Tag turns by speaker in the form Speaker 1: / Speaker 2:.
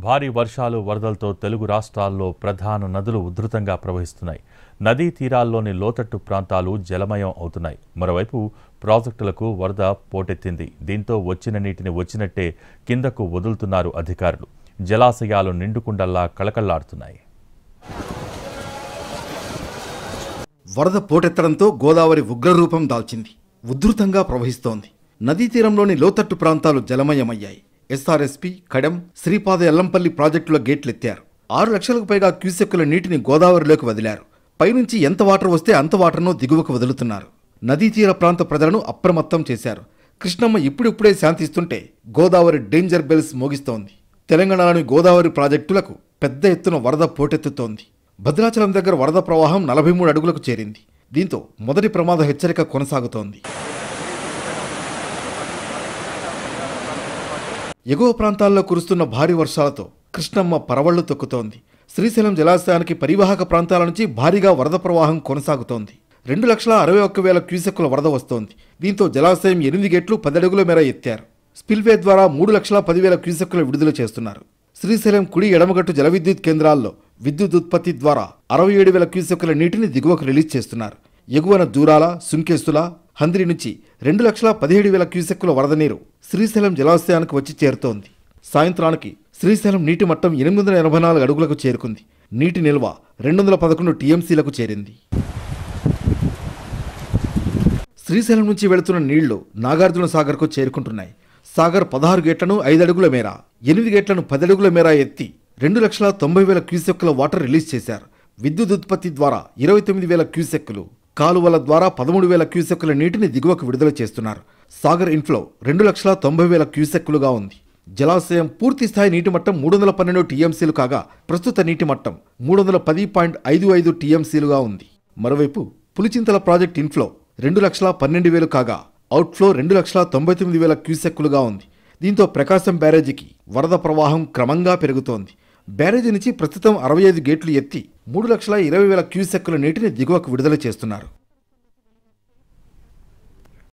Speaker 1: భారీ వర్షాలు వరదలతో తెలుగు రాష్ట్రాల్లో ప్రధాన నదులు ఉధృతంగా ప్రవహిస్తున్నాయి. నదీ తీరాల్లోని లోతట్టు ప్రాంతాలు జలమయం అవుతున్నాయి. మరోవైపు ప్రాజెక్టులకు వరద పోటెత్తింది. దీంతో వచ్చిన నీటిని వచ్చినట్టే కిందకు వదులుతున్నారు అధికారులు. జలాశయాలు నిండుకుండల్లా కళకళలాడుతున్నాయి.
Speaker 2: వరద పోటెత్తడంతో గోదావరి ఉగ్రరూపం దాల్చింది. ఉధృతంగా ప్రవహిస్తోంది. నదీ తీరంలోని లోతట్టు ప్రాంతాలు జలమయమయ్యాయి. ఎస్ఆర్ఎస్పీ, కడెం, శ్రీపాద ఎల్లంపల్లి ప్రాజెక్టుల గేట్లెత్తారు. 6 లక్షలకు పైగా క్యూసెక్కుల నీటిని గోదావరిలోకి వదిలారు. పైనుంచి ఎంత వాటర్ వస్తే అంత వాటర్ను దిగువకు వదులుతున్నారు. నదీ తీర ప్రాంత ప్రజలను అప్రమత్తం చేశారు. కృష్ణమ్మ ఇప్పుడిప్పుడే శాంతిస్తుంటే గోదావరి డేంజర్ బెల్స్ మోగిస్తోంది. తెలంగాణలోని గోదావరి ప్రాజెక్టులకు పెద్ద ఎత్తున వరద పోటెత్తుతోంది. భద్రాచలం దగ్గర వరద ప్రవాహం 43 అడుగులకు చేరింది. దీంతో మొదటి ప్రమాద హెచ్చరిక కొనసాగుతోంది. ఎగువ ప్రాంతాల్లో కురుస్తున్న భారీ వర్షాలతో కృష్ణమ్మ పరవళ్లు తొక్కుతోంది. శ్రీశైలం జలాశయానికి పరివాహక ప్రాంతాల నుంచి భారీగా వరద ప్రవాహం కొనసాగుతోంది. 2,61,000 క్యూసెక్కుల వరద వస్తోంది. దీంతో జలాశయం 8 గేట్లు 10 అడుగుల మేర ఎత్తారు. స్పిల్వే ద్వారా 3,10,000 క్యూసెక్కులు విడుదల చేస్తున్నారు. శ్రీశైలం కుడి ఎడమగట్టు జల విద్యుత్ కేంద్రాల్లో విద్యుత్ ఉత్పత్తి ద్వారా 67,000 క్యూసెక్కుల నీటిని దిగువకు రిలీజ్ చేస్తున్నారు. ఎగువన దూరాల, సుంకేసుల, హంద్రి నుంచి 2,17,000 క్యూసెక్కుల వరద నీరు శ్రీశైలం జలాశయానికి వచ్చి చేరుతోంది. సాయంత్రానికి శ్రీశైలం నీటి మట్టం 884 అడుగులకు చేరుకుంది. నీటి నిల్వ 211 టీఎంసీలకు చేరింది. శ్రీశైలం నుంచి వెళుతున్న నీళ్లు నాగార్జున సాగర్కు చేరుకుంటున్నాయి. సాగర్ 16 గేట్లను 5 అడుగుల మేర, 8 గేట్లను 10 అడుగుల మేర ఎత్తి 2,90,000 క్యూసెక్కుల వాటర్ రిలీజ్ చేశారు. విద్యుత్ ఉత్పత్తి ద్వారా 29,000 క్యూసెక్కులు, కాలువల ద్వారా 13,000 క్యూసెక్కుల నీటిని దిగువకు విడుదల చేస్తున్నారు. సాగర్ ఇన్ఫ్లో 2,90,000 క్యూసెక్కులుగా ఉంది. జలాశయం పూర్తి స్థాయి నీటి మట్టం 312 టీఎంసీలు కాగా ప్రస్తుత నీటి మట్టం 310.55 టీఎంసీలుగా ఉంది. మరోవైపు పులిచింతల ప్రాజెక్ట్ ఇన్ఫ్లో 2,12,000 కాగా అవుట్ఫ్లో 2,99,000 క్యూసెక్కులుగా ఉంది. దీంతో ప్రకాశం బ్యారేజీకి వరద ప్రవాహం క్రమంగా పెరుగుతోంది. బ్యారేజీ నుంచి ప్రస్తుతం 65 గేట్లు ఎత్తి 3,20,000 క్యూసెక్కుల నీటిని దిగువకు విడుదల చేస్తున్నారు.